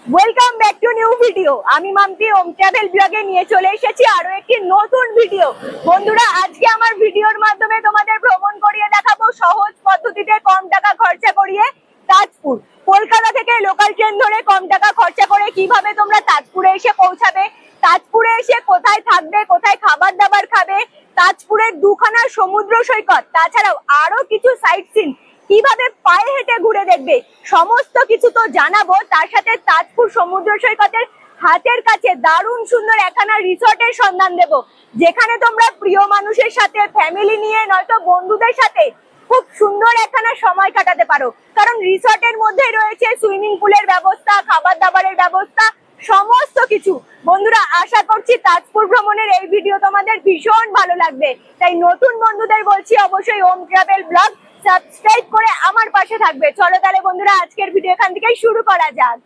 Welcome back to new video. আমি Mampi home travel ব্লগে নিয়ে চলে এসেছি আরো একটি নতুন ভিডিও। বন্ধুরা, আজকে আমার ভিডিওর মাধ্যমে তোমাদের ভ্রমণ করিয়ে দেখাবো সহজ পদ্ধতিতে কম টাকা খরচা করিয়ে তাজপুর। কলকাতা থেকে লোকাল ট্রেন ধরে কম টাকা খরচা করে কিভাবে তোমরা তাজপুরে এসে পৌঁছাবে, তাজপুরে এসে কোথায় থাকবে, কোথায় খাবার দাবার খাবে, তাজপুরের দুখানা সমুদ্র সৈকত, তাছাড়াও আরো কিছু সাইট সিন কিভাবে পায়ে হেঁটে ঘুরে দেখবে, সমস্ত কিছু তো জানাবো। তার সাথে তাজপুর সমুদ্র সৈকতের হাতের কাছে দারুণ সুন্দর একখানা রিসর্টের সন্ধান দেব, যেখানে তোমরা প্রিয় মানুষের সাথে, ফ্যামিলি নিয়ে নয়তো বন্ধুদের সাথে খুব সুন্দর একখানা সময় কাটাতে পারো। কারণ রিসর্টের মধ্যে রয়েছে সুইমিং পুলের ব্যবস্থা, খাবার দাবারের ব্যবস্থা, সমস্ত কিছু। বন্ধুরা, আশা করছি তাজপুর ভ্রমণের এই ভিডিও তোমাদের ভীষণ ভালো লাগবে। তাই নতুন বন্ধুদের বলছি অবশ্যই হোম ট্রাভেল ব্লগ সাবস্ক্রাইব করে আমার পাশে থাকবে। চলো তাহলে বন্ধুরা, আজকের ভিডিও এখান থেকে শুরু করা যাক।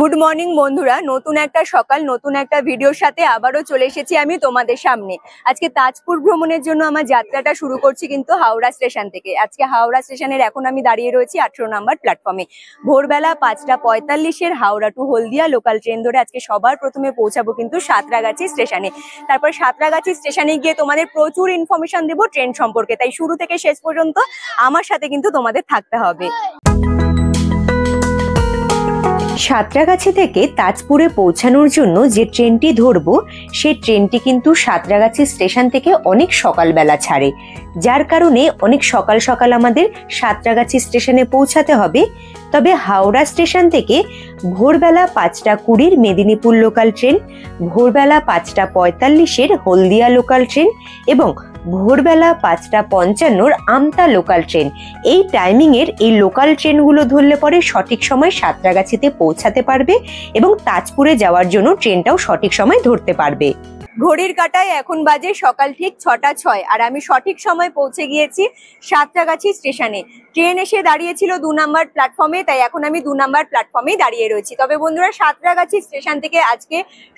গুড মর্নিং বন্ধুরা, নতুন একটা সকাল, নতুন একটা ভিডিওর সাথে আবারও চলে এসেছি আমি তোমাদের সামনে। আজকে তাজপুর ভ্রমণের জন্য আমার যাত্রাটা শুরু করছি কিন্তু হাওড়া স্টেশন থেকে। আজকে হাওড়া স্টেশনের এখন আমি দাঁড়িয়ে রয়েছি 18 নম্বর প্ল্যাটফর্মে। ভোরবেলা 5:45 হাওড়া টু হলদিয়া লোকাল ট্রেন ধরে আজকে সবার প্রথমে পৌঁছাবো কিন্তু সাঁতরাগাছি স্টেশনে। তারপর সাঁতরাগাছি স্টেশনে গিয়ে তোমাদের প্রচুর ইনফরমেশন দেবো ট্রেন সম্পর্কে, তাই শুরু থেকে শেষ পর্যন্ত আমার সাথে কিন্তু তোমাদের থাকতে হবে। সাঁতরাগাছি থেকে তাজপুরে পৌঁছানোর জন্য যে ট্রেনটি ধরবো, সেই ট্রেনটি কিন্তু সাঁতরাগাছি স্টেশন থেকে অনেক সকালবেলা ছাড়ে, যার কারণে অনেক সকাল সকাল আমাদের সাঁতরাগাছি স্টেশনে পৌঁছাতে হবে। তবে হাওড়া স্টেশন থেকে ভোরবেলা 5:20 মেদিনীপুর লোকাল ট্রেন, ভোরবেলা 5:45 হলদিয়া লোকাল ট্রেন এবং ভোরবেলা 5:55 আমতা লোকাল ট্রেন, এই টাইমিং এর এই লোকাল ট্রেনগুলো ধরলে পরে সঠিক সময় সাঁতরাগাছিতে পৌঁছাতে পারবে এবং তাজপুরে যাওয়ার জন্য ট্রেনটাও সঠিক সময় ধরতে পারবে। ঘড়ির কাঁটায় এখন বাজে সকাল ঠিক 6:06 আর আমি সঠিক সময় পৌঁছে গিয়েছি সাঁতরাগাছি স্টেশনে। ট্রেন এসে দাঁড়িয়েছিল 2 নম্বর প্ল্যাটফর্মে, তাই এখন আমি 2 নম্বর প্ল্যাটফর্মেই দাঁড়িয়ে রয়েছি। তবে বন্ধুরা, সাঁতরাগাছি স্টেশন থেকে আজকে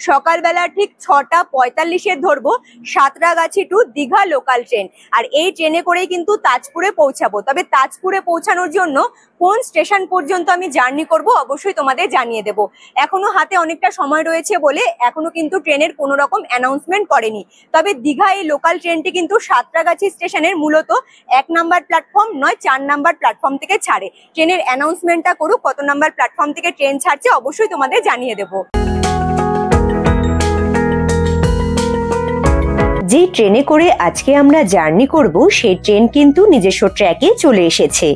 সকালবেলা ঠিক 6:45 ধরবো Santragachi to Digha local train, আর এই ট্রেনে করেই কিন্তু তাজপুরে পৌঁছাবো। তবে তাজপুরে পৌঁছানোর জন্য কোন স্টেশন পর্যন্ত আমি জার্নি করব অবশ্যই তোমাদের জানিয়ে দেব। এখনো হাতে অনেকটা সময় রয়েছে বলে এখনো কিন্তু ট্রেনের কোনো রকম অ্যানাউন্সমেন্ট করেনি। তবে দীঘা এই লোকাল ট্রেনটি কিন্তু সাঁতরাগাছি স্টেশনের মূলত 1 নম্বর প্ল্যাটফর্ম নয় 4 নম্বর প্ল্যাটফর্ম থেকে ছাড়ে। ট্রেনের অ্যানাউন্সমেন্টটা করুক, কত নম্বর প্ল্যাটফর্ম থেকে ট্রেন ছাড়ছে অবশ্যই তোমাদের জানিয়ে দেব। যে ট্রেনে করে আজকে আমরা জার্নি করব, সেই ট্রেন কিন্তু নিজস্ব ট্র্যাকে চলে এসেছে।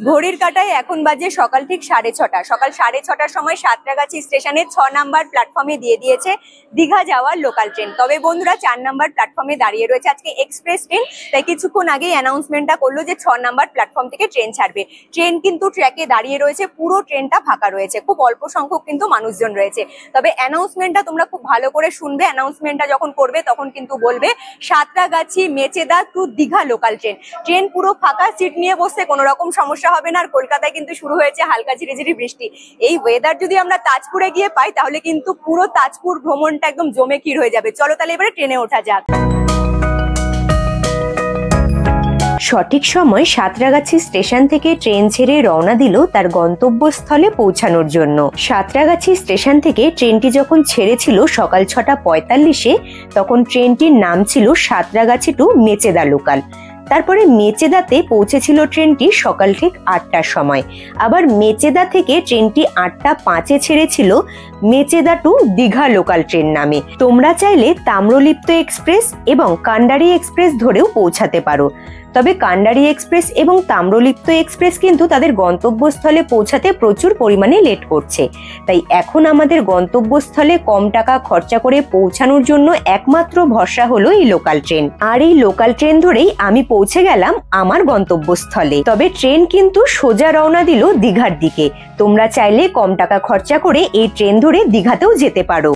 ঘড়ির কাঁটায় এখন বাজে সকাল ঠিক 6:30। সকাল 6:30টার সময় সাঁতরাগাছি স্টেশনে 6 নম্বর প্ল্যাটফর্মে দিয়ে দিয়েছে দীঘা যাওয়ার লোকাল ট্রেন। তবে বন্ধুরা, 4 নম্বর প্ল্যাটফর্মে দাঁড়িয়ে রয়েছে আজকে এক্সপ্রেস ট্রেন, তাই কিছুক্ষণ আগেই অ্যানাউন্সমেন্টটা করলো যে 6 নম্বর প্ল্যাটফর্ম থেকে ট্রেন ছাড়বে। ট্রেন কিন্তু ট্র্যাকে দাঁড়িয়ে রয়েছে, পুরো ট্রেনটা ফাঁকা রয়েছে, খুব অল্প সংখ্যক কিন্তু মানুষজন রয়েছে। তবে অ্যানাউন্সমেন্টটা তোমরা খুব ভালো করে শুনবে। অ্যানাউন্সমেন্টটা যখন করবে তখন কিন্তু বলবে Santragachi Mecheda to Digha local train. Train পুরো ফাঁকা, সিট নিয়ে বসতে কোনো রকম সমস্যা হবে না। আর কলকাতায় কিন্তু শুরু হয়েছে হালকা ঝিরিঝিরি বৃষ্টি। এই ওয়েদার যদি আমরা তাজপুরে গিয়ে পাই তাহলে কিন্তু পুরো তাজপুর ভ্রমণটা একদম জমে ক্ষীর হয়ে যাবে। চলো তাহলে এবারে ট্রেনে ওঠা যাক। সঠিক সময় সাঁতরাগাছি স্টেশন থেকে ট্রেন ছেড়ে রওনা দিল তার গন্তব্যস্থলে পৌঁছানোর জন্য। সাঁতরাগাছি স্টেশন থেকে ট্রেনটি যখন ছেড়েছিল সকাল 6:45, তখন ট্রেনটির নাম ছিল সাঁতরাগাছি টু মেচেদা লোকাল। তারপরে মেচেদাতে পৌঁছেছিল ট্রেনটি সকাল ঠিক 8টার সময়। আবার মেচেদা থেকে ট্রেনটি 8:05 ছেড়েছিল Mecheda to Digha local train নামে। তোমরা চাইলে তাম্রলিপ্ত এক্সপ্রেস এবং কান্ডারি এক্সপ্রেস ধরেও পৌঁছাতে পারো। তবে কান্ডারি এক্সপ্রেস এবং তাম্রলিপ্ত এক্সপ্রেস কিন্তু তাদের গন্তব্যস্থলে পৌঁছাতে প্রচুর পরিমাণে লেট করছে। তাই এখন আমাদের গন্তব্যস্থলে কম টাকা খরচা করে পৌঁছানোর জন্য একমাত্র ভরসা হলো এই লোকাল ট্রেন। আর এই লোকাল ট্রেন ধরেই আমি পৌঁছে গেলাম আমার গন্তব্যস্থলে। তবে ট্রেন কিন্তু সোজা রওনা দিল দীঘার দিকে। তোমরা চাইলে কম টাকা খরচা করে এই ট্রেন ধরে দীঘাতেও যেতে পারো।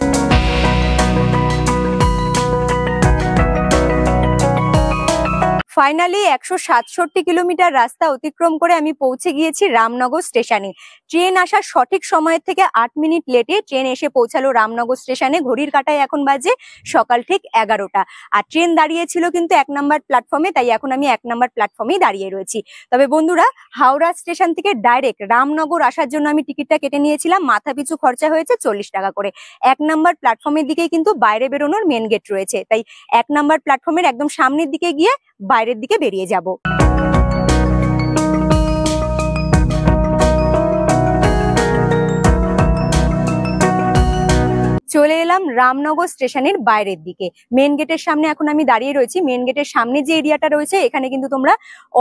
ফাইনালি 167 কিলোমিটার রাস্তা অতিক্রম করে আমি পৌঁছে গিয়েছি রামনগর স্টেশনে। ট্রেন আসার সঠিক সময়ের থেকে 8 মিনিট লেটে ট্রেন এসে পৌঁছালো রামনগর স্টেশনে। ঘড়ির কাঁটায় এখন বাজে সকাল ঠিক 11টা। আর ট্রেন দাঁড়িয়েছিল কিন্তু 1 নম্বর প্ল্যাটফর্মে, তাই এখন আমি 1 নম্বর প্ল্যাটফর্মেই দাঁড়িয়ে রয়েছি। তবে বন্ধুরা, হাওড়া স্টেশন থেকে ডাইরেক্ট রামনগর আসার জন্য আমি টিকিটটা কেটে নিয়েছিলাম। মাথা পিছু খরচা হয়েছে 40 টাকা করে। 1 নম্বর প্ল্যাটফর্মের দিকেই কিন্তু বাইরে বেরোনোর মেন গেট রয়েছে, তাই 1 নম্বর প্ল্যাটফর্মের একদম সামনের দিকে গিয়ে বাইরের দিকে বেরিয়ে যাব। চলে এলাম রামনগর স্টেশনের বাইরের দিকে। মেন গেটের সামনে এখন আমি দাঁড়িয়ে রয়েছি। মেন গেটের সামনে যে এরিয়াটা রয়েছে, এখানে কিন্তু তোমরা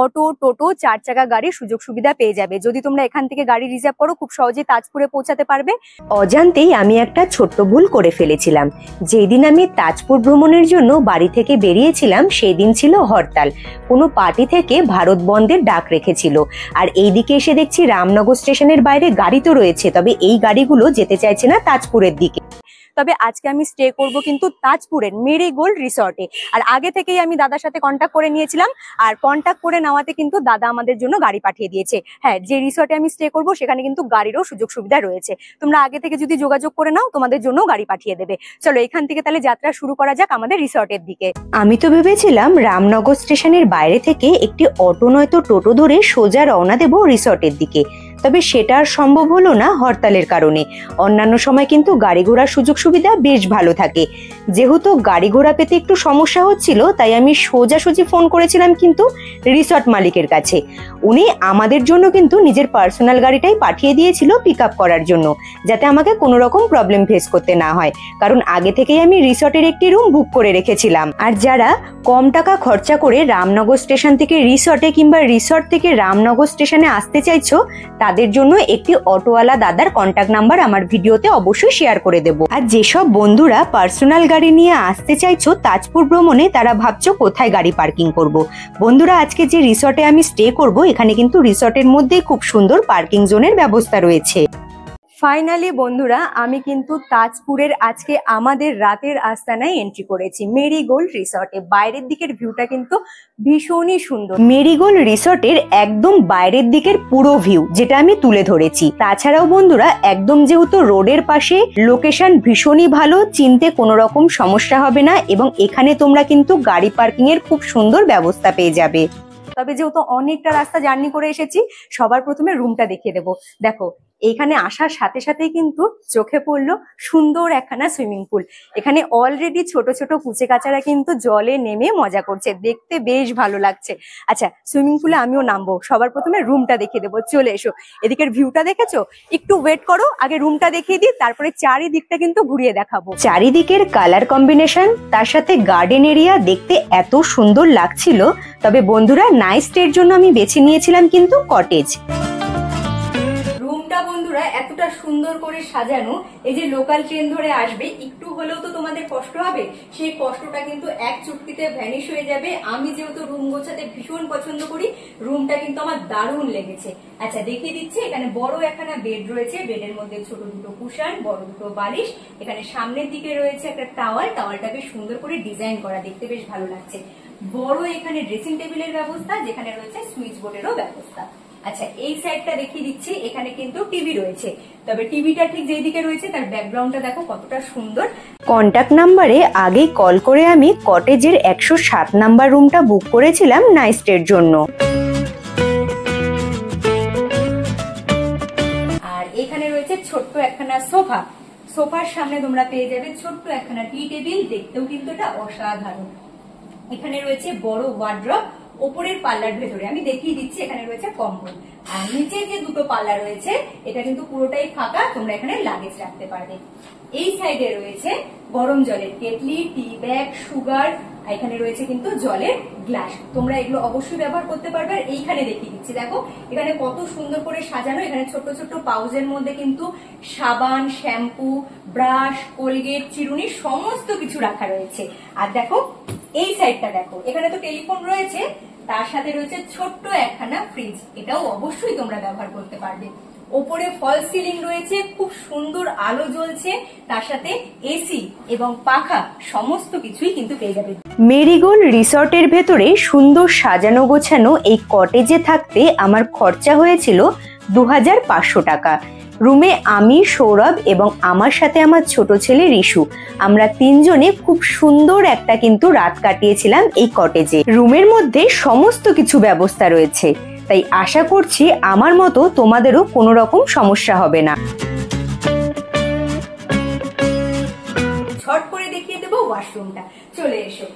অটো, টোটো, 4 চাকা গাড়ির সুযোগ সুবিধা পেয়ে যাবে। যদি তোমরা এখান থেকে গাড়ি রিজার্ভ করো, খুব সহজেই তাজপুরে পৌঁছাতে পারবে। অজান্তেই আমি একটা ছোট্ট ভুল করে ফেলেছিলাম। যেই দিন আমি তাজপুর ভ্রমণের জন্য বাড়ি থেকে বেরিয়েছিলাম, সেই দিন ছিল হরতাল। কোনো পার্টি থেকে ভারত বন্ধের ডাক রেখেছিল। আর এইদিকে এসে দেখছি রামনগর স্টেশনের বাইরে গাড়ি তো রয়েছে, তবে এই গাড়িগুলো যেতে চাইছে না তাজপুরের দিকে। তবে আজকে আমি স্টে করব কিন্তু তাজপুরের মেরিগোল্ড রিসর্টে। আর আগে থেকেই আমি দাদার সাথে কন্ট্যাক্ট করে নিয়েছিলাম, আর কন্ট্যাক্ট করে নেওয়াতে কিন্তু দাদা আমাদের জন্য গাড়ি পাঠিয়ে দিয়েছে। হ্যাঁ, যে রিসর্টে আমি স্টে করব সেখানে কিন্তু গাড়িরও সুযোগ সুবিধা রয়েছে। তোমরা আগে থেকে যদি যোগাযোগ করে নাও, তোমাদের জন্য গাড়ি পাঠিয়ে দেবে। চলো এখান থেকে তাহলে যাত্রা শুরু করা যাক আমাদের রিসর্টের দিকে। আমি তো ভেবেছিলাম রামনগর স্টেশনের বাইরে থেকে একটি অটো নয়তো টোটো ধরে সোজা রওনা দেব রিসর্টের দিকে, তবে সেটা আর সম্ভব হলো না হরতালের কারণে। অন্যান্য সময় কিন্তু গাড়ি ঘোড়ার সুযোগ সুবিধা বেশ ভালো থাকে। যেহেতু গাড়ি ঘোড়া পেতে একটু সমস্যা হচ্ছিল, তাই আমি সোজাসুজি ফোন করেছিলাম কিন্তু রিসর্ট মালিকের কাছে। উনি আমাদের জন্য কিন্তু নিজের পার্সোনাল গাড়িটাই পাঠিয়ে দিয়েছিল পিক আপ করার জন্য, যাতে আমাকে কোনো রকম প্রবলেম ফেস করতে না হয়। কারণ আগে থেকেই আমি রিসর্টের একটি রুম বুক করে রেখেছিলাম। আর যারা কম টাকা খরচা করে রামনগর স্টেশন থেকে রিসর্টে কিংবা রিসর্ট থেকে রামনগর স্টেশনে আসতে চাইছো, তাদের জন্য একটি অটোওয়ালা দাদার কন্ট্যাক্ট নাম্বার আমার ভিডিওতে অবশ্যই শেয়ার করে দেব। আর যেসব বন্ধুরা পার্সোনাল গাড়ি নিয়ে আসতে চাইছো তাজপুর ভ্রমণে, তারা ভাবছো কোথায় গাড়ি পার্কিং করব। বন্ধুরা, আজকে যে রিসর্টে আমি স্টে করব, এখানে কিন্তু রিসর্টের মধ্যে খুব সুন্দর পার্কিং জোনের ব্যবস্থা রয়েছে। ফাইনালি বন্ধুরা, আমি কিন্তু তাজপুরের আজকে আমাদের রাতের আস্তানায় এন্ট্রি করেছি মেরিগোল্ড রিসর্টে। বাইরের দিকের ভিউটা কিন্তু ভীষণই সুন্দর। মেরিগোল্ড রিসর্টের একদম বাইরের দিকের পুরো ভিউ যেটা আমি তুলে ধরেছি। তাছাড়াও বন্ধুরা, একদম যেহেতু রোডের পাশে, লোকেশন ভীষণই ভালো, চিনতে কোনো রকম সমস্যা হবে না, এবং এখানে তোমরা কিন্তু গাড়ি পার্কিং এর খুব সুন্দর ব্যবস্থা পেয়ে যাবে। তবে যেহেতু অনেকটা রাস্তা জার্নি করে এসেছি, সবার প্রথমে রুমটা দেখিয়ে দেবো। দেখো, এইখানে আসার সাথে সাথেই কিন্তু চোখে পড়লো সুন্দর একখানা সুইমিং পুল। এখানে অলরেডি ছোট ছোট কুচে কাচারা কিন্তু জলে নেমে মজা করছে, দেখতে বেশ ভালো লাগছে। আচ্ছা, সুইমিং পুলে আমিও নামবো। সবার প্রথমে রুমটা দেখিয়ে দেবো, চলে এসো। এদিকের ভিউটা দেখেছো? একটু ওয়েট করো, আগে রুমটা দেখিয়ে দিই, তারপরে চারিদিকটা কিন্তু ঘুরিয়ে দেখাবো। চারিদিকের কালার কম্বিনেশন, তার সাথে গার্ডেন এরিয়া দেখতে এত সুন্দর লাগছিল। তবে বন্ধুরা, নাইট স্টের জন্য আমি বেছে নিয়েছিলাম কিন্তু কটেজ। বন্ধুরা, এতটা সুন্দর করে সাজানো, এই যে লোকাল ট্রেন ধরে আসবে, একটু হলেও তো তোমাদের কষ্ট হবে। সেই কষ্টটা কিন্তু এক চুটকিতে ভ্যানিশ হয়ে যাবে। আমি যেহেতু রুম গোছাতে ভীষণ পছন্দ করি, রুমটা কিন্তু আমার দারুণ লেগেছে। আচ্ছা, দেখিয়ে দিচ্ছি। এখানে বড় একখানা বেড রয়েছে, বেডের মধ্যে ছোট দুটো কুশন, বড় দুটো বালিশ। এখানে সামনের দিকে রয়েছে একটা টাওয়াল, টাওয়ালটাকে সুন্দর করে ডিজাইন করা, দেখতে বেশ ভালো লাগছে। বড় এখানে ড্রেসিং টেবিলের ব্যবস্থা, যেখানে রয়েছে সুইচ বোর্ডেরও ব্যবস্থা। আচ্ছা, এই সাইডটা দেখিয়ে দিচ্ছি। এখানে কিন্তু টিভি রয়েছে, তবে টিভিটা ঠিক যেদিকে রয়েছে তার ব্যাকগ্রাউন্ডটা দেখো কতটা সুন্দর। কন্ট্যাক্ট নাম্বারে আগেই কল করে আমি কটেজের 107 নাম্বার রুমটা বুক করেছিলাম নাইট স্টের জন্য। আর এখানে রয়েছে ছোট্ট একখানা সোফা। সোফার সামনে তোমরা পেয়ে যাবে ছোট্ট একখানা টি টেবিল, দেখতেও কিন্তু এটা অসাধারণ। এখানে রয়েছে বড় ওয়ার্ড্রপ, ওপরের পাল্লার ভেতরে আমি দেখিয়ে দিচ্ছি। এখানে রয়েছে কম্বল, আর নিচে যে দুটো পাল্লা রয়েছে এটা কিন্তু পুরোটাই ফাঁকা, তোমরা এখানে লাগেজ রাখতে পারবে। এই সাইডে রয়েছে গরম জলের কেটলি, টি ব্যাগ, সুগার, এখানে রয়েছে কিন্তু জলের গ্লাস। তোমরা এগুলো অবশ্যই ব্যবহার করতে পারবে। আর এইখানে দেখিয়ে দিচ্ছি, দেখো এখানে কত সুন্দর করে সাজানো। এখানে ছোট্ট ছোট্ট পাউজের মধ্যে কিন্তু সাবান, শ্যাম্পু, ব্রাশ, কোলগেট, চিরুনি সমস্ত কিছু রাখা রয়েছে। আর দেখো এই সাইডটা দেখো, এখানে তো টেলিফোন রয়েছে, তার সাথে রয়েছে ছোট্ট একখানা ফ্রিজ, এটাও অবশ্যই তোমরা ব্যবহার করতে পারবে। ওপরে ফল সিলিং রয়েছে, খুব সুন্দর আলো জ্বলছে, তার সাথে এসি এবং পাখা সমস্ত কিছুই কিন্তু পেয়ে যাবে। মেরিগোল্ড রিসর্টের ভেতরে সুন্দর সাজানো গোছানো এই কটেজে থাকতে আমার খরচা হয়েছিল 2500 টাকা। রুমে আমি, সৌরভ এবং আমার সাথে আমার ছোট ছেলে রিশু, আমরা তিনজনে খুব সুন্দর একটা কিন্তু রাত কাটিয়েছিলাম এই কটেজে। রুমের মধ্যে সমস্ত কিছু ব্যবস্থা রয়েছে, তাই আশা করছি আমার মতো তোমাদেরও কোনো রকম সমস্যা হবে না। ঝট করে দেখিয়ে দেবো ওয়াশরুমটা, চলে এসো।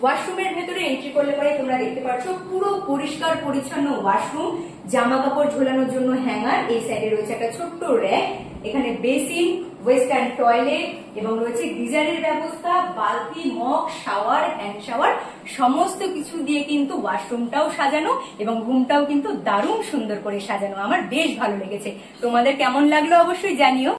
ওয়াশরুমের ভেতরে এন্ট্রি করলে পরে তোমরা দেখতে পাচ্ছ পুরো পরিষ্কার পরিচ্ছন্ন ওয়াশরুম, জামা কাপড় ঝোলানোর জন্য হ্যাঙ্গার, এই সাইডে রয়েছে একটা ছোট্ট র্যাক, এখানে বেসিন, ওয়েস্টার্ন টয়লেট এবং রয়েছে গিজারের ব্যবস্থা, বালতি, মগ, শাওয়ার, হ্যান্ড শাওয়ার সমস্ত কিছু দিয়ে কিন্তু ওয়াশরুমটাও সাজানো এবং রুমটাও কিন্তু দারুণ সুন্দর করে সাজানো। আমার বেশ ভালো লেগেছে, তোমাদের কেমন লাগলো অবশ্যই জানিও।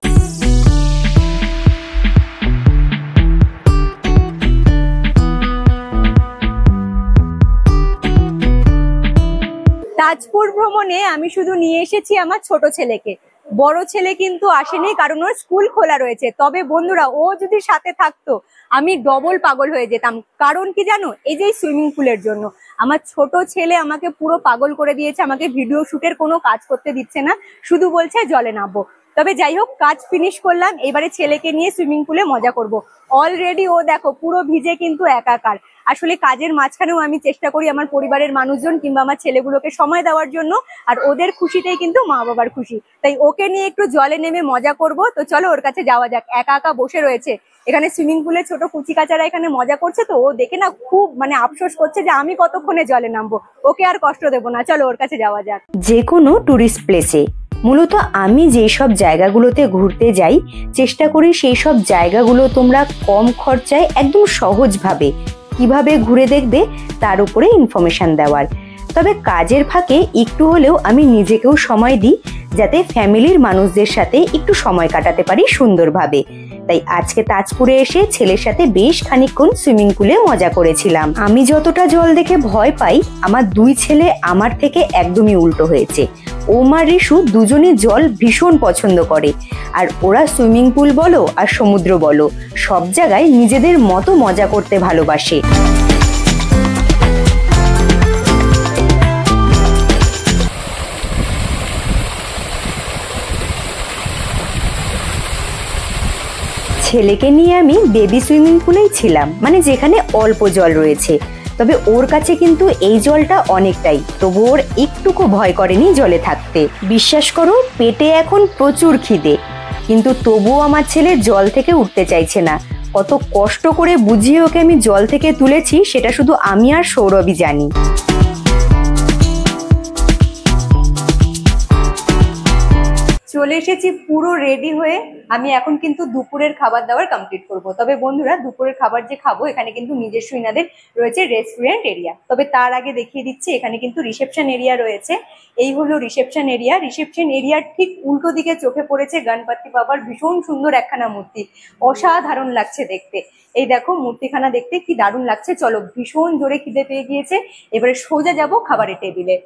তাজপুর ভ্রমণে আমি শুধু নিয়ে এসেছি আমার ছোট ছেলেকে, বড় ছেলে কিন্তু আসেনি কারণ ওর স্কুল খোলা রয়েছে। তবে বন্ধুরা, ও যদি সাথে থাকতো আমি ডবল পাগল হয়ে যেতাম। কারণ কি জানো, এই যে সুইমিং পুলের জন্য আমার ছোট ছেলে আমাকে পুরো পাগল করে দিয়েছে, আমাকে ভিডিও শুটের কোনো কাজ করতে দিচ্ছে না, শুধু বলছে জলে নামবো। তবে যাই হোক, কাজ ফিনিশ করলাম, এবারে ছেলেকে নিয়ে সুইমিং পুলে মজা করব। অলরেডি ও দেখো পুরো ভিজে কিন্তু একাকার। আসলে কাজের মাঝখানেও আমি চেষ্টা করি আমার পরিবারের মানুষজন কিংবা আমার ছেলেগুলোকে সময় দেওয়ার জন্য, আর ওদের খুশিতেই কিন্তু মা বাবার খুশি। তাই ওকে নিয়ে একটু জলে নেমে মজা করব। তো চলো ওর কাছে যাওয়া যাক। একা একা বসে রয়েছে এখানে সুইমিং পুলে, ছোট কুচি কাচারা এখানে মজা করছে, তো ও দেখে না খুব আফসোস করছে যে আমি কতক্ষণে জলে নামবো। ওকে আর কষ্ট দেবো না, চলো ওর কাছে যাওয়া যাক। যে কোনো টুরিস্ট প্লেসে মূলত আমি যেসব জায়গাগুলোতে ঘুরতে যাই, চেষ্টা করি সেই সব জায়গাগুলো তোমরা কম খরচায় একদম সহজভাবে কিভাবে ঘুরে দেখবে তার উপরে ইনফরমেশন দেওয়ার। তবে কাজের ফাঁকে একটু হলেও আমি নিজেকেও সময় দিই, যাতে ফ্যামিলির মানুষদের সাথে একটু সময় কাটাতে পারি সুন্দরভাবে। তাই আজকে তাজপুরে এসে ছেলের সাথে বেশ খানিকক্ষণ সুইমিং পুলে মজা করেছিলাম। আমি যতটা জল দেখে ভয় পাই, আমার দুই ছেলে আমার থেকে একদমই উল্টো হয়েছে। ওমা রিশু দুজনই জল ভীষণ পছন্দ করে, আর ওরা সুইমিং পুল বলো আর সমুদ্র বলো সব জায়গায় নিজেদের মতো মজা করতে ভালোবাসে। ছেলেকে নিয়ে আমি বেবি সুইমিং পুলেই ছিলাম, মানে যেখানে অল্প জল রয়েছে। তবে ওর কাছে কিন্তু এই জলটা অনেকটাই, তবু ওর একটুকু ভয় করেনি জলে থাকতে। বিশ্বাস করো, পেটে এখন প্রচুর খিদে, কিন্তু তবুও আমার ছেলে জল থেকে উঠতে চাইছে না। কত কষ্ট করে বুঝিয়ে ওকে আমি জল থেকে তুলেছি সেটা শুধু আমি আর সৌরভই জানি। চলে এসেছি পুরো রেডি হয়ে। আমি এখন কিন্তু দুপুরের খাবার দাবার কমপ্লিট করব। তবে বন্ধুরা, দুপুরের খাবার যে খাবো এখানে কিন্তু নিজস্ব ইনাদের রয়েছে রেস্টুরেন্ট এরিয়া। তবে তার আগে দেখিয়ে দিচ্ছি, এখানে কিন্তু রিসেপশন এরিয়া রয়েছে। এই হলো রিসেপশন এরিয়া। রিসেপশন এরিয়ার ঠিক উল্টো দিকে চোখে পড়েছে গণপতি বাবার ভীষণ সুন্দর একখানা মূর্তি, অসাধারণ লাগছে দেখতে। এই দেখো মূর্তিখানা দেখতে কি দারুণ লাগছে। চলো, ভীষণ জোরে খিদে পেয়ে গিয়েছে, এবারে সোজা যাব খাবারের টেবিলে।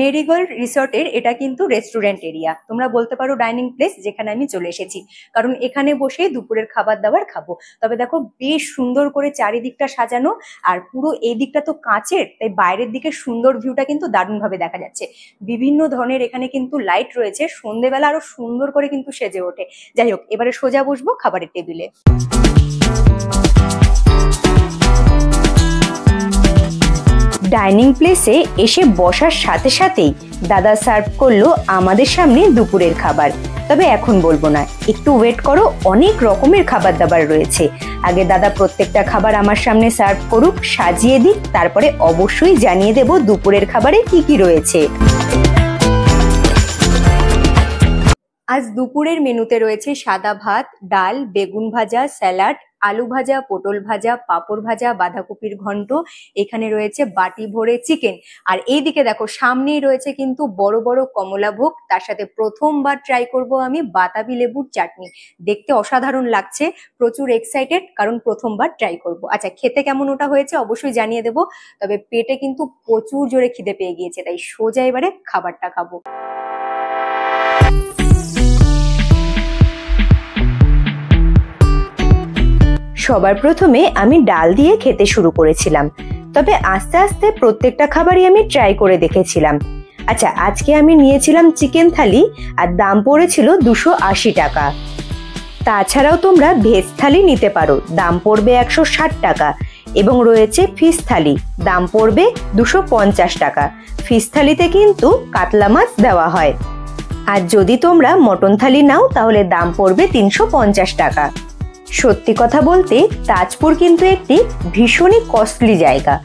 মেরিগোল্ড রিসর্টের এটা কিন্তু রেস্টুরেন্ট এরিয়া, তোমরা বলতে পারো ডাইনিং প্লেস, যেখানে আমি চলে এসেছি কারণ এখানে বসে দুপুরের খাবার দাবার খাবো। তবে দেখো বেশ সুন্দর করে চারিদিকটা সাজানো, আর পুরো এই দিকটা তো কাঁচের, তাই বাইরের দিকে সুন্দর ভিউটা কিন্তু দারুণভাবে দেখা যাচ্ছে। বিভিন্ন ধরনের এখানে কিন্তু লাইট রয়েছে, সন্ধ্যেবেলা আরো সুন্দর করে কিন্তু সেজে ওঠে। যাই হোক, এবারে সোজা বসবো খাবারের টেবিলে। ডাইনিং প্লেসে এসে বসার সাথে সাথেই দাদা সার্ভ করলো আমাদের সামনে দুপুরের খাবার। তবে এখন বলবো না, একটু ওয়েট করো, অনেক রকমের খাবার দাবার রয়েছে। আগে দাদা প্রত্যেকটা খাবার আমার সামনে সার্ভ করুক, সাজিয়ে দিক, তারপরে অবশ্যই জানিয়ে দেব দুপুরের খাবারে কি কি রয়েছে। আজ দুপুরের মেনুতে রয়েছে সাদা ভাত, ডাল, বেগুন ভাজা, স্যালাড, আলু ভাজা, পটল ভাজা, পাঁপড় ভাজা, বাঁধাকপির ঘন্ট, এখানে রয়েছে বাটি ভরে চিকেন। আর এইদিকে দেখো সামনেই রয়েছে কিন্তু বড় বড় কমলাভোগ, তার সাথে প্রথমবার ট্রাই করব আমি বাতাবি লেবুর চাটনি। দেখতে অসাধারণ লাগছে, প্রচুর এক্সাইটেড, কারণ প্রথমবার ট্রাই করব। আচ্ছা, খেতে কেমন ওটা হয়েছে অবশ্যই জানিয়ে দেবো। তবে পেটে কিন্তু প্রচুর জোরে খিদে পেয়ে গিয়েছে, তাই সোজা এবারে খাবারটা খাবো। সবার প্রথমে আমি ডাল দিয়ে খেতে শুরু করেছিলাম, তবে আস্তে আস্তে প্রত্যেকটা খাবারই আমি ট্রাই করে দেখেছিলাম। আচ্ছা, আজকে আমি নিয়েছিলাম চিকেন থালি, আর দাম পড়েছিল 280 টাকা। তাছাড়াও তোমরা ভেজ থালি নিতে পারো, দাম পড়বে 160 টাকা। এবং রয়েছে ফিশ থালি, দাম পড়বে 250 টাকা। ফিশ থালিতে কিন্তু কাতলা মাছ দেওয়া হয়। আর যদি তোমরা মটন থালি নাও তাহলে দাম পড়বে 350 টাকা। সত্যি কথা বলতে তাজপুর কিন্তু একটি ভীষণই কস্টলি জায়গা,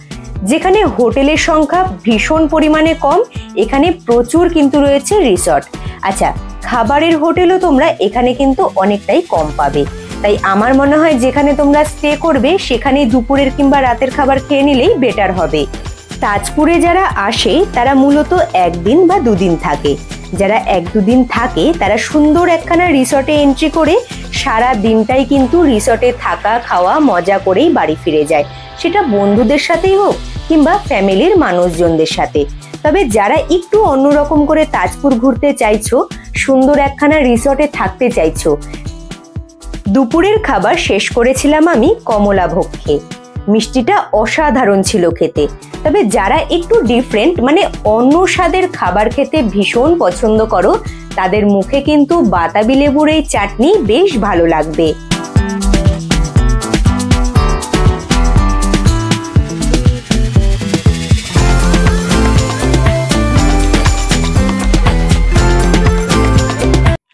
যেখানে হোটেলের সংখ্যা ভীষণ পরিমাণে কম। এখানে প্রচুর কিন্তু রয়েছে রিসর্ট। আচ্ছা, খাবারের হোটেলও তোমরা এখানে কিন্তু অনেকটাই কম পাবে। তাই আমার মনে হয় যেখানে তোমরা স্টে করবে সেখানে দুপুরের কিংবা রাতের খাবার খেয়ে নিলেই বেটার হবে। তাজপুরে যারা আসে তারা মূলত একদিন বা দুদিন থাকে। যারা 1-2 দিন থাকে তারা সুন্দর একখানা রিসর্টে এন্ট্রি করে সারা দিনটাই কিন্তু রিসর্টে থাকা খাওয়া মজা করেই বাড়ি ফিরে যায়, সেটা বন্ধুদের সাথেই হোক কিংবা ফ্যামিলির মানুষজনদের সাথে। তবে যারা একটু অন্যরকম করে তাজপুর ঘুরতে চাইছো, সুন্দর একখানা রিসর্টে থাকতে চাইছো, দুপুরের খাবার শেষ করেছিলাম আমি কমলাভোগ খেয়ে। মিষ্টিটা অসাধারণ ছিল খেতে। তবে যারা একটু ডিফারেন্ট মানে অন্য স্বাদের খাবার খেতে ভীষণ পছন্দ করো, তাদের মুখে কিন্তু বাতাবি লেবুর এই চাটনি বেশ ভালো লাগবে।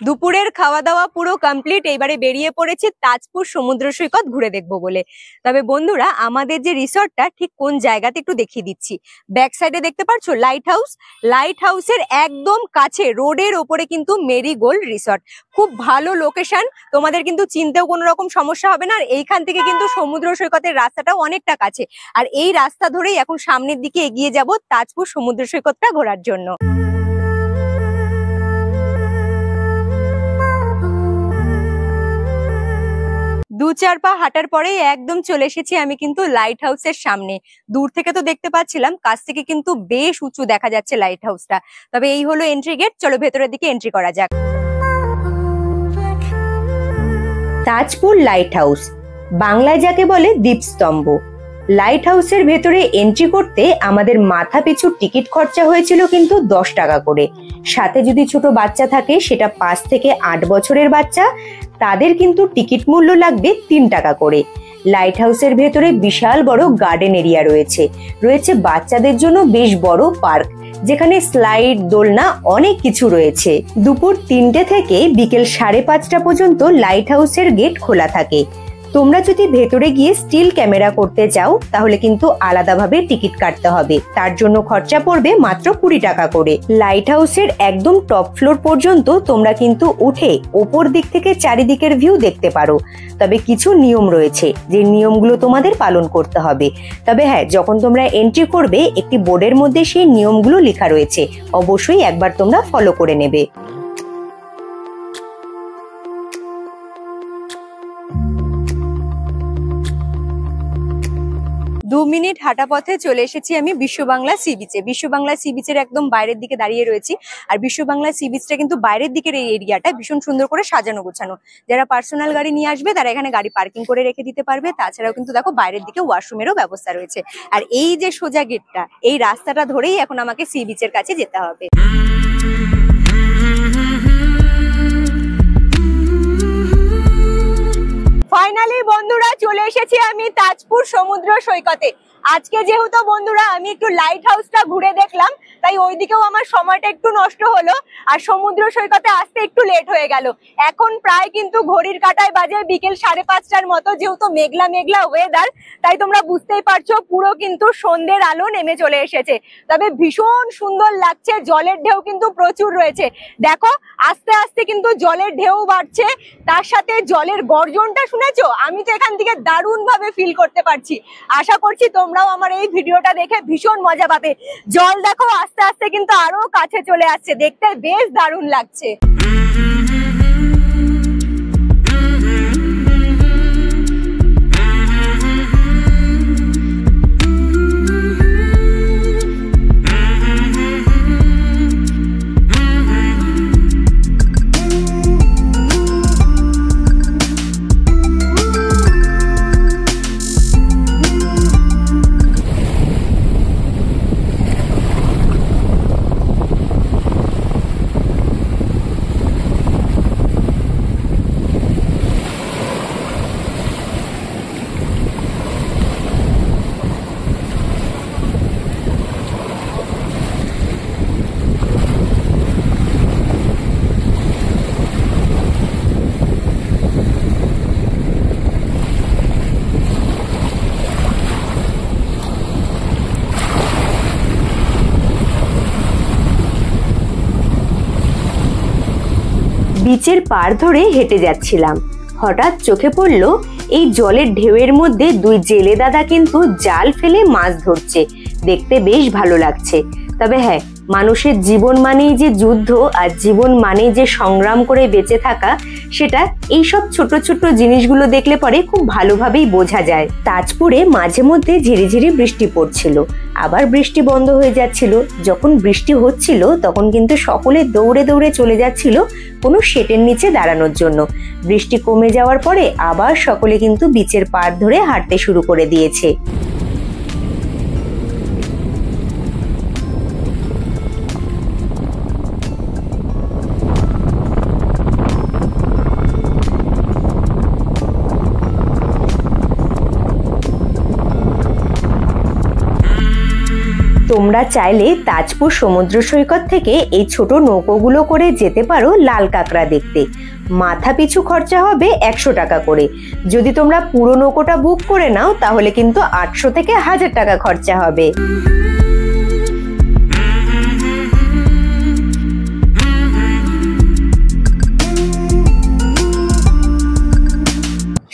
দুপুরের খাওয়া দাওয়া পুরো কমপ্লিট। এইবারে বেরিয়ে পড়েছি তাজপুর সমুদ্র সৈকত ঘুরে দেখবো বলে। তবে বন্ধুরা, আমাদের যে রিসর্টটা ঠিক কোন জায়গাতে একটু দেখিয়ে দিচ্ছি। ব্যাক সাইডে দেখতে পাচ্ছ লাইট হাউস। লাইট হাউসের একদম কাছে রোডের ওপরে কিন্তু মেরিগোল্ড রিসর্ট। খুব ভালো লোকেশন, তোমাদের কিন্তু চিনতেও কোনো রকম সমস্যা হবে না। আর এইখান থেকে কিন্তু সমুদ্র সৈকতের রাস্তাটাও অনেকটা কাছে। আর এই রাস্তা ধরেই এখন সামনের দিকে এগিয়ে যাব তাজপুর সমুদ্র সৈকতটা ঘোরার জন্য। 2-4 পা হাঁটার পরেই একদম চলে এসেছি আমি কিন্তু লাইট হাউসের সামনে। দূর থেকে তো দেখতে পাচ্ছিলাম, কাছ থেকে কিন্তু বেশ উঁচু দেখা যাচ্ছে লাইট হাউসটা। তবে এই হলো এন্ট্রি গেট, চলো ভেতরের দিকে এন্ট্রি করা যাক। তাজপুর লাইট হাউস, বাংলায় যাকে বলে দীপস্তম্ভ। লাইট হাউসের ভেতরে এন্ট্রি করতে আমাদের মাথা পিছু টিকিট খরচা হয়েছিল কিন্তু 10 টাকা করে। সাথে যদি ছোট বাচ্চা থাকে, সেটা 5 থেকে 8 বছরের বাচ্চা, তাদের কিন্তু টিকিট মূল্য লাগবে 3 টাকা করে। লাইট হাউসের ভেতরে বিশাল বড় গার্ডেন এরিয়া রয়েছে। রয়েছে বাচ্চাদের জন্য বেশ বড় পার্ক, যেখানে স্লাইড, দোলনা অনেক কিছু রয়েছে। দুপুর 3টে থেকে বিকেল 5:30টা পর্যন্ত লাইট হাউসের গেট খোলা থাকে। তোমরা যদি ভেতরে গিয়ে স্টিল ক্যামেরা করতে চাও তাহলে কিন্তু আলাদাভাবে টিকিট কাটতে হবে। তার জন্য খরচা পড়বে মাত্র 20 টাকা করে। লাইট হাউসের একদম টপ ফ্লোর পর্যন্ত তোমরা কিন্তু উঠে ওপর দিক থেকে চারিদিকের ভিউ দেখতে পারো। তবে কিছু নিয়ম রয়েছে, যে নিয়মগুলো তোমাদের পালন করতে হবে। তবে হ্যাঁ, যখন তোমরা এন্ট্রি করবে একটি বোর্ডের মধ্যে সেই নিয়মগুলো লেখা রয়েছে, অবশ্যই একবার তোমরা ফলো করে নেবে। 2 মিনিট হাঁটা পথে চলে এসেছি আমি বিশ্ববাংলা সি বিচে। বিশ্ববাংলা সি বিচের একদম বাইরের দিকে দাঁড়িয়ে রয়েছি। আর বিশ্ববাংলা সি বিচটা কিন্তু বাইরের দিকের এই এরিয়াটা ভীষণ সুন্দর করে সাজানো গোছানো। যারা পার্সোনাল গাড়ি নিয়ে আসবে তারা এখানে গাড়ি পার্কিং করে রেখে দিতে পারবে। তাছাড়াও কিন্তু দেখো বাইরের দিকে ওয়াশরুমেরও ব্যবস্থা রয়েছে। আর এই যে সোজা গেটটা, এই রাস্তাটা ধরেই এখন আমাকে সি বিচের কাছে যেতে হবে। ফাইনালি বন্ধুরা চলে এসেছি আমি তাজপুর সমুদ্র সৈকতে। আজকে যেহেতু বন্ধুরা আমি একটু লাইট হাউসটা ঘুরে দেখলাম, তাই ওইদিকেও আমার সময়টা একটু নষ্ট হলো আর সমুদ্র সৈকতে আসতে একটু লেট হয়ে গেল। এখন প্রায় কিন্তু ঘড়ির কাঁটায় বাজে বিকেল 5:30টার মতো। যেহেতু মেঘলা মেঘলা ওয়েদার, তাই তোমরা বুঝতেই পারছো পুরো কিন্তু সন্ধ্যের আলো নেমে চলে এসেছে। তবে ভীষণ সুন্দর লাগছে, জলের ঢেউ কিন্তু প্রচুর রয়েছে। দেখো আস্তে আস্তে কিন্তু জলের ঢেউ বাড়ছে, তার সাথে জলের গর্জনটা শুনেছো? আমি তো এখান থেকে দারুণ ভাবে ফিল করতে পারছি। আশা করছি তোমরাও আমার এই ভিডিওটা দেখে ভীষণ মজা পাবে। জল দেখো আস্তে আস্তে কিন্তু আরো কাছে চলে আসছে, দেখতে বেশ দারুণ লাগছে। বিচের পাড় ধরে হেঁটে যাচ্ছিলাম, হঠাৎ চোখে পড়লো এই জলের ঢেউয়ের মধ্যে দুই জেলে দাদা কিন্তু জাল ফেলে মাছ ধরছে। দেখতে বেশ ভালো লাগছে। তবে হ্যাঁ, মানুষের জীবন মানেই যে যুদ্ধ আর জীবন মানেই যে সংগ্রাম করে বেঁচে থাকা, সেটা এইসব ছোট ছোট জিনিসগুলো দেখলে পরে খুব ভালোভাবেই বোঝা যায়। তাজপুরে মাঝে মধ্যে ঝিরিঝিরি বৃষ্টি পড়ছিল, আবার বৃষ্টি বন্ধ হয়ে যাচ্ছিল। যখন বৃষ্টি হচ্ছিল তখন কিন্তু সকলে দৌড়ে দৌড়ে চলে যাচ্ছিল কোনো শেটের নিচে দাঁড়ানোর জন্য। বৃষ্টি কমে যাওয়ার পরে আবার সকলে কিন্তু বিচের পাড় ধরে হাঁটতে শুরু করে দিয়েছে। তোমরা চাইলে তাজপুর সমুদ্র সৈকত থেকে এই ছোট নৌকোগুলো করে যেতে পারো লাল কাঁকড়া দেখতে। মাথা পিছু খরচা হবে 100 টাকা করে। যদি তোমরা পুরো নৌকোটা বুক করে নাও তাহলে কিন্তু 800 থেকে 1000 টাকা খরচা হবে।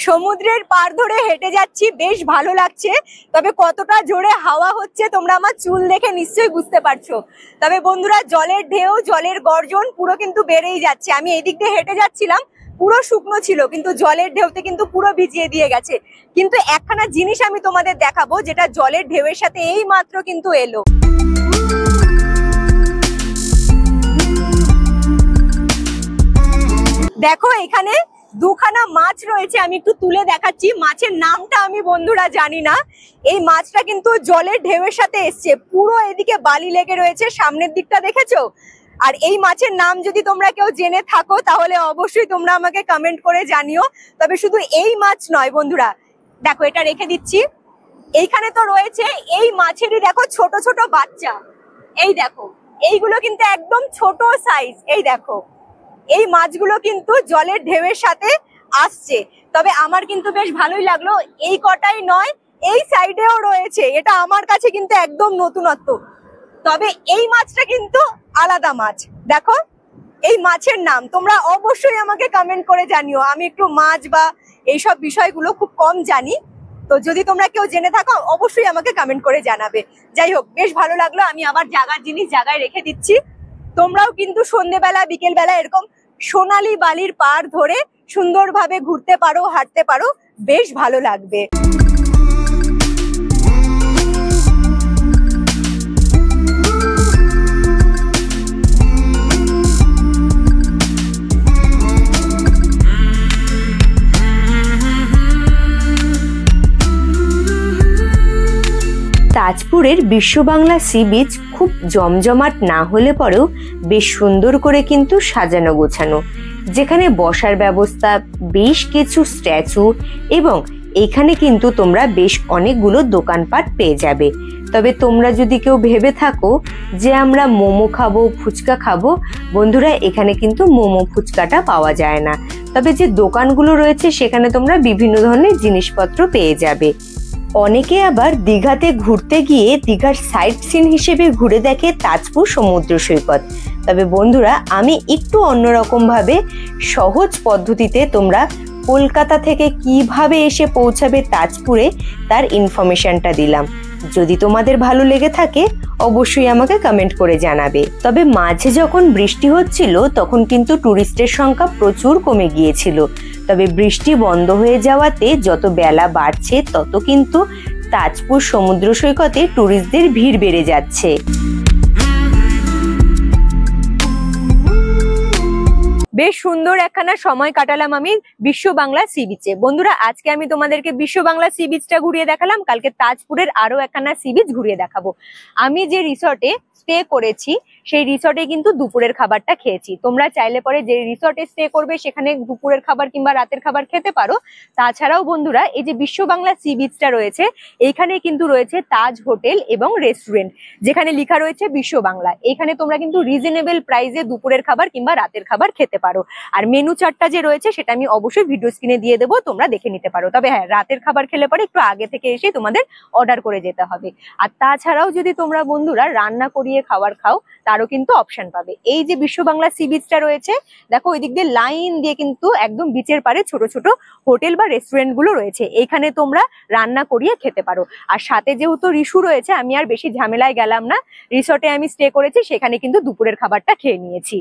সমুদ্রের পাড় ধরে হেঁটে যাচ্ছি, বেশ ভালো লাগছে। তবে কতটা জোরে হাওয়া হচ্ছে তোমরা আমার চুল দেখে নিশ্চয়ই বুঝতে পারছো। তবে বন্ধুরা জলের ঢেউ, জলের গর্জন পুরো কিন্তু বেড়েই যাচ্ছে। আমি এদিক দিয়ে হেঁটে যাচ্ছিলাম, পুরো শুকনো ছিল, কিন্তু জলের ঢেউতে কিন্তু পুরো ভিজিয়ে দিয়ে গেছে। কিন্তু একখানা জিনিস আমি তোমাদের দেখাবো, যেটা জলের ঢেউয়ের সাথে এই মাত্র কিন্তু এলো। দেখো এখানে দুখানা মাছ রয়েছে, আমি একটু তুলে দেখাচ্ছি। মাছের নামটা আমি বন্ধুরা জানি না। এই মাছটা কিন্তু জলের ঢেউয়ের সাথে এসছে, পুরো এদিকে বালি লেগে রয়েছে, সামনের দিকটা দেখেছো? আর এই মাছের নাম যদি তোমরা কেউ জেনে থাকো তাহলে অবশ্যই তোমরা আমাকে কমেন্ট করে জানিও। তবে শুধু এই মাছ নয় বন্ধুরা, দেখো এটা রেখে দিচ্ছি। এইখানে তো রয়েছে এই মাছেরই দেখো ছোট ছোট বাচ্চা। এই দেখো এইগুলো কিন্তু একদম ছোট সাইজ। এই দেখো এই মাছগুলো কিন্তু জলের ঢেউয়ের সাথে আসছে। তবে আমার কিন্তু বেশ ভালোই লাগলো। এই কটাই নয়, এই সাইডেও রয়েছে, এটা আমার কাছে কিন্তু একদম নতুনত্ব। তবে এই মাছটা কিন্তু আলাদা মাছ। দেখো এই মাছের নাম তোমরা অবশ্যই আমাকে কমেন্ট করে জানিও। আমি একটু মাছ বা এইসব বিষয়গুলো খুব কম জানি, তো যদি তোমরা কেউ জেনে থাকো অবশ্যই আমাকে কমেন্ট করে জানাবে। যাই হোক, বেশ ভালো লাগলো। আমি আবার জায়গার জিনিস জায়গায় রেখে দিচ্ছি। তোমরাও কিন্তু সন্ধ্যেবেলা বিকেলবেলা এরকম সোনালী বালির পাড় ধরে সুন্দরভাবে ঘুরতে পারো, হাঁটতে পারো, বেশ ভালো লাগবে। তাজপুরের বিশ্ব বাংলা সি বিচ খুব জমজমাট না হলে পরেও বেশ সুন্দর করে কিন্তু সাজানো গোছানো, যেখানে বসার ব্যবস্থা, বেশ কিছু স্ট্যাচু এবং এখানে কিন্তু তোমরা বেশ অনেকগুলো দোকানপাট পেয়ে যাবে। তবে তোমরা যদি কেউ ভেবে থাকো যে আমরা মোমো খাবো, ফুচকা খাবো, বন্ধুরা এখানে কিন্তু মোমো ফুচকাটা পাওয়া যায় না। তবে যে দোকানগুলো রয়েছে সেখানে তোমরা বিভিন্ন ধরনের জিনিসপত্র পেয়ে যাবে। অনেকে আবার দীঘাতে ঘুরতে গিয়ে দীঘার সাইট সিন হিসেবে ঘুরে দেখে তাজপুর সমুদ্র সৈকত। তবে বন্ধুরা আমি একটু অন্যরকম ভাবে সহজ পদ্ধতিতে তোমরা কলকাতা থেকে কিভাবে এসে পৌঁছাবে তাজপুরে তার ইনফরমেশনটা দিলাম। যদি তোমাদের ভালো লেগে থাকে অবশ্যই আমাকে কমেন্ট করে জানাবে। তবে মাঝে যখন বৃষ্টি হচ্ছিল তখন কিন্তু টুরিস্টের সংখ্যা প্রচুর কমে গিয়েছিল। তবে বৃষ্টি বন্ধ হয়ে যাওয়াতে যত বেলা বাড়ছে তত কিন্তু তাজপুর সমুদ্র সৈকতে টুরিস্টদের ভিড় বেড়ে যাচ্ছে। বেশ সুন্দর একখানা সময় কাটালাম আমি বিশ্ব বাংলা সি বিচে। বন্ধুরা আজকে আমি তোমাদেরকে বিশ্ব বাংলা সি বিচটা ঘুরিয়ে দেখালাম, কালকে তাজপুরের আরো একখানা সি বিচ ঘুরিয়ে দেখাবো। আমি যে রিসর্টে স্টে করেছি সেই রিসর্টে কিন্তু দুপুরের খাবারটা খেয়েছি। তোমরা চাইলে পরে যে রিসর্টে স্টে করবে সেখানে দুপুরের খাবার কিংবা রাতের খাবার খেতে পারো। তাছাড়াও বন্ধুরা এই যে বিশ্ব বাংলা সি বিচটা রয়েছে এইখানে কিন্তু রয়েছে তাজ হোটেল এবং রেস্টুরেন্ট, যেখানে লেখা রয়েছে বিশ্ব বাংলা। এখানে তোমরা কিন্তু রিজনেবল প্রাইসে দুপুরের খাবার কিংবা রাতের খাবার খেতে পারো। আর মেনু চার্টটা যে রয়েছে সেটা আমি অবশ্যই ভিডিও স্ক্রিনে দিয়ে দেবো, তোমরা দেখে নিতে পারো। তবে হ্যাঁ, রাতের খাবার খেলে পরে একটু আগে থেকে এসে তোমাদের অর্ডার করে যেতে হবে। আর তাছাড়াও যদি তোমরা বন্ধুরা রান্না করিয়ে খাবার খাও তারও কিন্তু অপশন পাবে। এই যে বিশ্ব বাংলা সি বিচটা রয়েছে দেখো, ওই দিক দিয়ে লাইন দিয়ে কিন্তু একদম বিচের পারে ছোট ছোট হোটেল বা রেস্টুরেন্ট গুলো রয়েছে, এখানে তোমরা রান্না করিয়ে খেতে পারো। আর সাথে যেহেতু রিসু রয়েছে আমি আর বেশি ঝামেলায় গেলাম না, রিসর্টে আমি স্টে করেছি সেখানে কিন্তু দুপুরের খাবারটা খেয়ে নিয়েছি।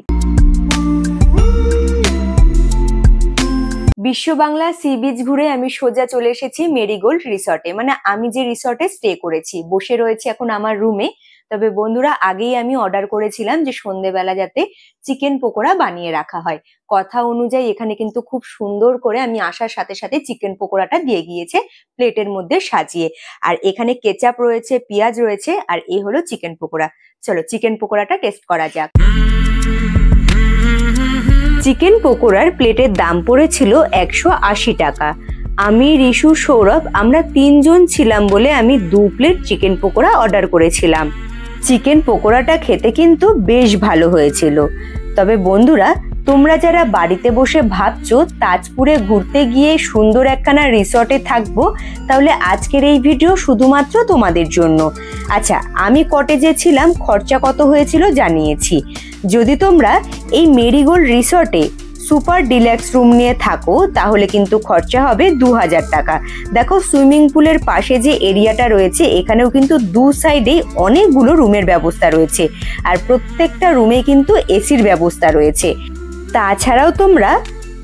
বিশ্ব বাংলা সি বিচ ঘুরে আমি সোজা চলে এসেছি মেরিগোল্ড রিসর্টে, মানে আমি যে রিসর্টে স্টে করেছি। বসে রয়েছি এখন আমার রুমে। তবে বন্ধুরা আগেই আমি অর্ডার করেছিলাম যে সন্ধ্যেবেলা যাতে চিকেন পকোড়া বানিয়ে রাখা হয়। কথা অনুযায়ী এখানে কিন্তু খুব সুন্দর করে আমি আসার সাথে সাথে চিকেন পকোড়াটা দিয়ে গিয়েছে প্লেটের মধ্যে সাজিয়ে। আর এখানে কেচাপ রয়েছে, পেঁয়াজ রয়েছে, আর এই হলো চিকেন পকোড়া। চলো চিকেন পকোড়াটা টেস্ট করা যাক। চিকেন পকোড়ার প্লেটের দাম পড়েছিল 180 টাকা। আমি, রিশু, সৌরভ আমরা 3 জন ছিলাম বলে আমি 2 প্লেট চিকেন পকোড়া অর্ডার করেছিলাম। চিকেন পকোড়াটা খেতে কিন্তু বেশ ভালো হয়েছিল। তবে বন্ধুরা তোমরা যারা বাড়িতে বসে ভাবছো তাজপুরে ঘুরতে গিয়ে সুন্দর একখানা রিসর্টে থাকবো, তাহলে আজকের এই ভিডিও শুধুমাত্র তোমাদের জন্য। আচ্ছা, আমি কটেজে ছিলাম, খরচা কত হয়েছিল জানিয়েছি। যদি তোমরা এই মেরিগোল্ড রিসর্টে সুপার ডিলাক্স রুম নিয়ে থাকো তাহলে কিন্তু খরচা হবে 2000 টাকা। দেখো সুইমিং পুলের পাশে যে এরিয়াটা রয়েছে এখানেও কিন্তু দু সাইডে অনেকগুলো রুমের ব্যবস্থা রয়েছে, আর প্রত্যেকটা রুমে কিন্তু এসির ব্যবস্থা রয়েছে। তাছাড়াও তোমরা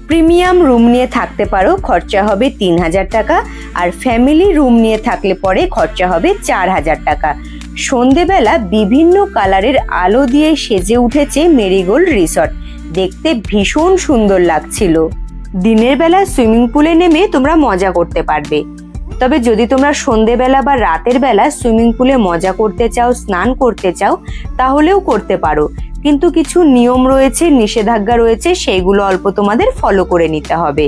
প্রিমিয়াম রুম নিয়ে থাকতে পারো, খরচা হবে 3000 টাকা। আর ফ্যামিলি রুম নিয়ে থাকলে পরে খরচা হবে 4000 টাকা। সন্ধেবেলা বিভিন্ন কালারের আলো দিয়ে সেজে উঠেছে মেরিগোল্ড রিসর্ট, দেখতে ভীষণ সুন্দর লাগছিল। দিনের বেলা সুইমিং পুলে নেমে তোমরা মজা করতে পারবে। তবে যদি তোমরা সন্ধেবেলা বা রাতের বেলা সুইমিং পুলে মজা করতে চাও, স্নান করতে চাও, তাহলেও করতে পারো। কিন্তু কিছু নিয়ম রয়েছে, নিষেধাজ্ঞা রয়েছে, সেইগুলো অল্প তোমাদের ফলো করে নিতে হবে।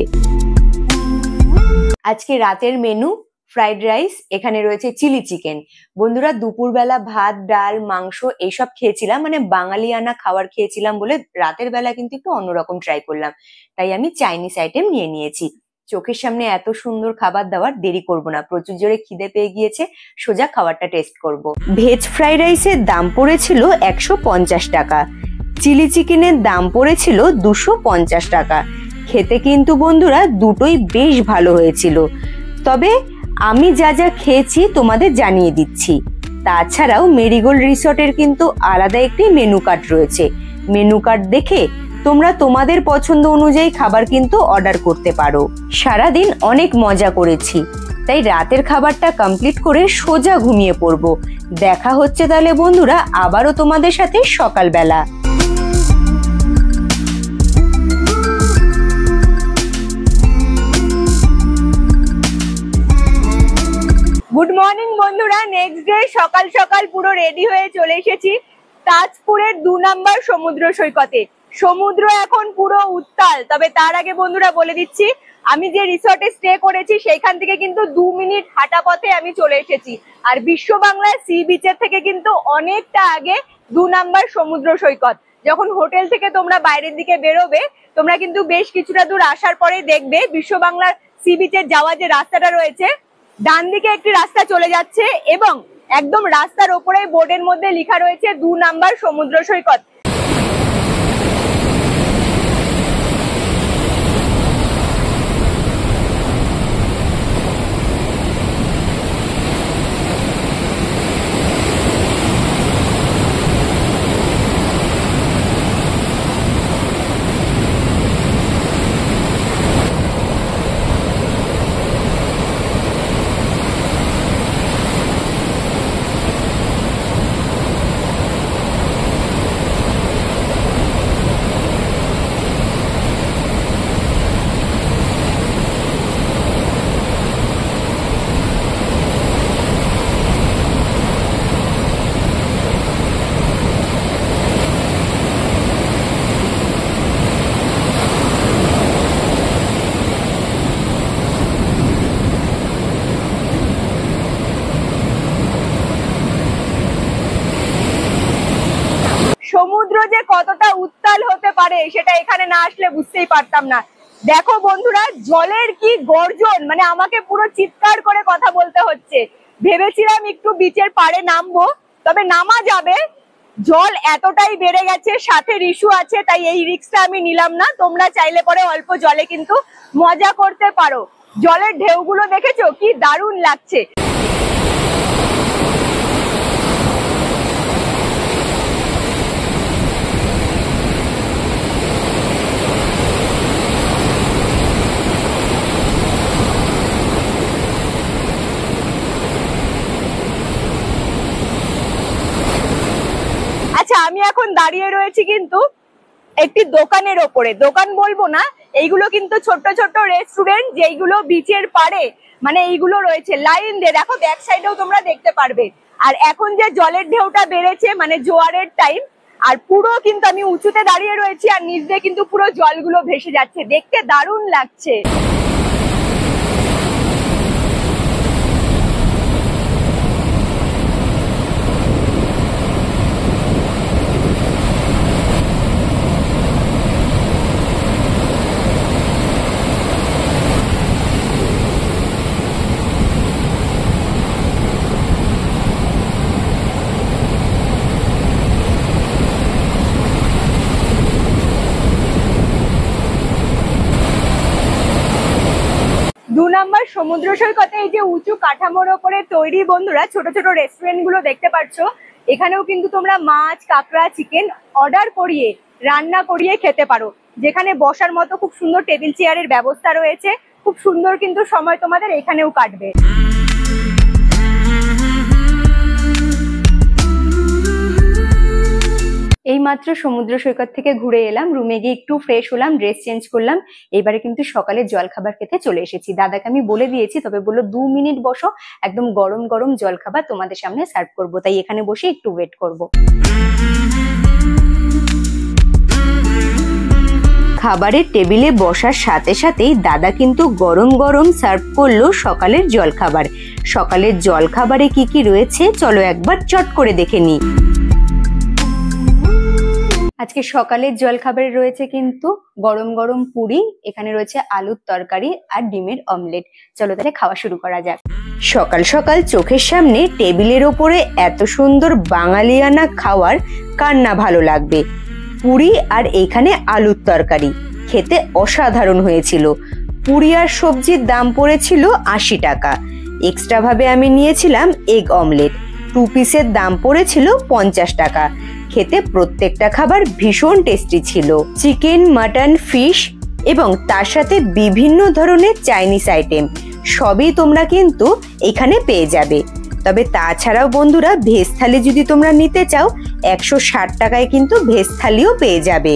আজকে রাতের মেনু ফ্রাইড রাইস, এখানে রয়েছে চিলি চিকেন। বন্ধুরা দুপুরবেলা ভাত, ডাল, মাংস এইসব খেয়েছিলাম, মানে বাঙালিয়ানা খাবার খেয়েছিলাম বলে রাতের বেলা কিন্তু একটু অন্যরকম ট্রাই করলাম, তাই আমি চাইনিজ আইটেম নিয়ে নিয়েছি। চোখের সামনে এত সুন্দর খাবার দাবার, দেরি করব না, প্রচুর জোরে খিদে পেয়ে গিয়েছে, সোজা খাবারটা টেস্ট করব। ভেজ ফ্রাইড রাইসের দাম পড়েছিল 150 টাকা, চিলি চিকেনের দাম পড়েছিল 250 টাকা। খেতে কিন্তু বন্ধুরা দুটোই বেশ ভালো হয়েছিল। তবে আমি যা যা খেয়েছি তোমাদের জানিয়ে দিচ্ছি। তাছাড়াও মেরিগোল্ড রিসর্টের কিন্তু আলাদা একটি মেনু কার্ড রয়েছে, মেনু কার্ড দেখে তোমরা তোমাদের পছন্দ অনুযায়ী খাবার কিন্তু অর্ডার করতে পারো। সারাদিন অনেক মজা করেছি, তাই রাতের খাবারটা কমপ্লিট করে সোজা ঘুমিয়ে পড়বো। দেখা হচ্ছে তাহলে বন্ধুরা আবারও তোমাদের সাথে সকালবেলা। গুড মর্নিং বন্ধুরা, নেক্সট ডে সকাল সকাল পুরো রেডি হয়ে চলে এসেছি তাজপুরের 2 নম্বর সমুদ্র সৈকতে। সমুদ্র এখন পুরো উত্তাল। তবে তার আগে বন্ধুরা বলে দিচ্ছি, আমি যে রিসর্টে স্টে করেছি সেখান থেকে কিন্তু 2 মিনিট হাঁটা পথে আমি চলে এসেছি। আর বিশ্ব বাংলা সি বিচের থেকে কিন্তু অনেকটা আগে 2 নম্বর সমুদ্র সৈকত। যখন হোটেল থেকে তোমরা বাইরের দিকে বেরোবে, তোমরা কিন্তু বেশ কিছুটা দূর আসার পরে দেখবে বিশ্ব বাংলার সি বিচের যাওয়া যে রাস্তাটা রয়েছে, ডান দিকে একটি রাস্তা চলে যাচ্ছে এবং একদম রাস্তার ওপরে বোর্ডের মধ্যে লেখা রয়েছে 2 নম্বর সমুদ্র সৈকত। সমুদ্র যে কতটা উত্তাল হতে পারে সেটা এখানে না আসলে বুঝতেই পারতাম না। দেখো বন্ধুরা, জলের কি গর্জন, মানে আমাকে পুরো চিৎকার করে কথা বলতে হচ্ছে। ভেবেছিলাম একটু বিচের পাড়ে নামবো, তবে নামা যাবে, জল এতটাই বেড়ে গেছে, সাথে রিশু আছে, তাই এই রিস্কটা আমি নিলাম না। তোমরা চাইলে পরে অল্প জলে কিন্তু মজা করতে পারো। জলের ঢেউগুলো দেখেছো কি দারুণ লাগছে। আচ্ছা, আমি এখন দাঁড়িয়ে রয়েছি কিন্তু একটি দোকানের ওপরে। দোকান বলবো না, এইগুলো কিন্তু ছোট্ট ছোট্ট রেস্টুরেন্ট, যেইগুলো বিচের পাড়ে মানে এইগুলো রয়েছে লাইন দিয়ে। দেখো ব্যাক সাইডেও তোমরা দেখতে পারবে। আর এখন যে জলের ঢেউটা বেড়েছে, মানে জোয়ারের টাইম, আর পুরো কিন্তু আমি উঁচুতে দাঁড়িয়ে রয়েছি আর নিচ দিয়ে কিন্তু পুরো জলগুলো ভেসে যাচ্ছে, দেখতে দারুণ লাগছে। নম্বর সমুদ্র সৈকতে এই যে উঁচু কাঠামোর ওপরে তৈরি বন্ধুরা ছোট ছোট রেস্টুরেন্ট গুলো দেখতে পাচ্ছ। এখানেও কিন্তু তোমরা মাছ, কাঁকড়া, চিকেন অর্ডার করিয়ে রান্না করিয়ে খেতে পারো। যেখানে বসার মতো খুব সুন্দর টেবিল চেয়ারের ব্যবস্থা রয়েছে, খুব সুন্দর কিন্তু সময় তোমাদের এখানেও কাটবে। এই মাত্র সমুদ্র সৈকত থেকে ঘুরে এলাম, রুমে গিয়ে একটু ফ্রেশ হলাম, ড্রেস চেঞ্জ করলাম। এবারে কিন্তু সকালে জলখাবার খেতে চলে এসেছি। দাদাকে আমি বলে দিয়েছি, তবে বললো 2 মিনিট বসো, একদম গরম গরম জলখাবার তোমাদের সামনে সার্ভ করবো, তাই এখানে বসে একটু ওয়েট করব। খাবারের টেবিলে বসার সাথে সাথেই দাদা কিন্তু গরম গরম সার্ভ করলো সকালের জলখাবার। সকালের জলখাবারে কি কি রয়েছে চলো একবার চট করে দেখে নিই। আজকে সকালের জলখাবারে রয়েছে কিন্তু গরম গরম পুরি, এখানে রয়েছে আলুর তরকারি আর ডিমের অমলেট। চলো তাহলে খাওয়া শুরু করা যাক। সকাল সকাল চোখের সামনে টেবিলের ওপরে এত সুন্দর বাঙালিয়ানা খাওয়ার কার না ভালো লাগবে। পুরি আর এখানে আলুর তরকারি খেতে অসাধারণ হয়েছিল। পুরি আর সবজির দাম পড়েছিল 80 টাকা। এক্সট্রা ভাবে আমি নিয়েছিলাম এগ অমলেট, 2 পিসের দাম পড়েছিল 50 টাকা। খেতে প্রত্যেকটা খাবার ভীষণ টেস্টি ছিল। চিকেন, মাটন, ফিশ এবং তার সাথে বিভিন্ন ধরনের চাইনিজ আইটেম সবই তোমরা কিন্তু এখানে পেয়ে যাবে। তবে তাছাড়াও বন্ধুরা ভেজ থালি যদি তোমরা নিতে চাও 160 টাকায় কিন্তু ভেজ থালিও পেয়ে যাবে।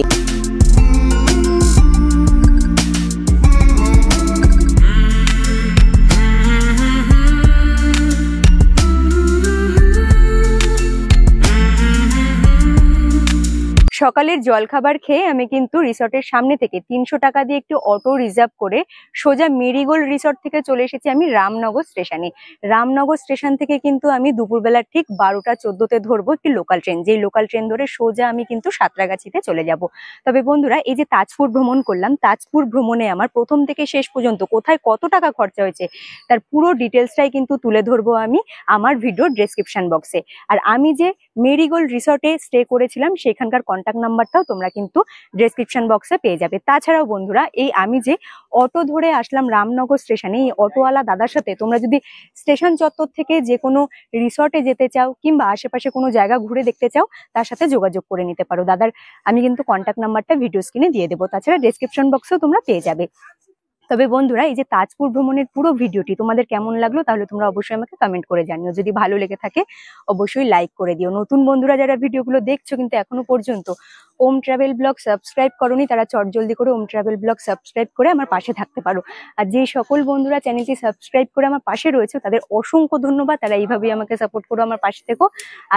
সকালের জলখাবার খেয়ে আমি কিন্তু রিসর্টের সামনে থেকে 300 টাকা দিয়ে একটু অটো রিজার্ভ করে সোজা মেরিগোল্ড রিসর্ট থেকে চলে এসেছি আমি রামনগর স্টেশনে। রামনগর স্টেশন থেকে কিন্তু আমি দুপুরবেলা ঠিক 12টা 14তে ধরবো একটি লোকাল ট্রেন, যেই লোকাল ট্রেন ধরে সোজা আমি কিন্তু সাঁতরাগাছিতে চলে যাব। তবে বন্ধুরা, এই যে তাজপুর ভ্রমণ করলাম, তাজপুর ভ্রমণে আমার প্রথম থেকে শেষ পর্যন্ত কোথায় কত টাকা খরচা হয়েছে তার পুরো ডিটেলসটাই কিন্তু তুলে ধরবো আমি আমার ভিডিওর ডেসক্রিপশন বক্সে। আর আমি যে মেরিগোল্ড রিসর্টে স্টে করেছিলাম সেখানকার কন্ট্যাক্ট নাম্বারটাও তোমরা কিন্তু ডেসক্রিপশন বক্সে পেয়ে যাবে। তাছাড়াও বন্ধুরা, এই আমি যে অটো ধরে আসলাম রামনগর স্টেশনে, এই অটোওয়ালা দাদার সাথে তোমরা যদি স্টেশন চত্বর থেকে যে কোনো রিসর্টে যেতে চাও কিংবা আশেপাশে কোনো জায়গা ঘুরে দেখতে চাও, তার সাথে যোগাযোগ করে নিতে পারো। দাদার আমি কিন্তু কন্ট্যাক্ট নাম্বারটা ভিডিও স্ক্রিনে দিয়ে দেবো, তাছাড়া ডেসক্রিপশন বক্সেও তোমরা পেয়ে যাবে। তবে বন্ধুরা, এই যে তাজপুর ভ্রমণের পুরো ভিডিওটি তোমাদের কেমন লাগলো তাহলে তোমরা অবশ্যই আমাকে কমেন্ট করে জানিও। যদি ভালো লেগে থাকে অবশ্যই লাইক করে দিও। নতুন বন্ধুরা যারা ভিডিওগুলো দেখছো কিন্তু এখনো পর্যন্ত ওম ট্রাভেল ব্লগ সাবস্ক্রাইব করোনি, তারা চটজলদি করে ওম ট্রাভেল ব্লগ সাবস্ক্রাইব করে আমার পাশে থাকতে পারো। আর যে সকল বন্ধুরা চ্যানেলটি সাবস্ক্রাইব করে আমার পাশে রয়েছে তাদের অসংখ্য ধন্যবাদ, তারা এইভাবেই আমাকে সাপোর্ট করো, আমার পাশে থেকো।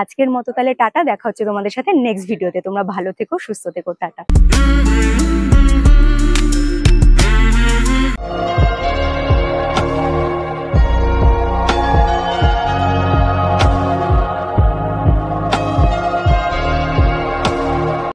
আজকের মতো তাহলে টাটা, দেখা হচ্ছে তোমাদের সাথে নেক্সট ভিডিওতে। তোমরা ভালো থেকো, সুস্থ থেকো, টাটা।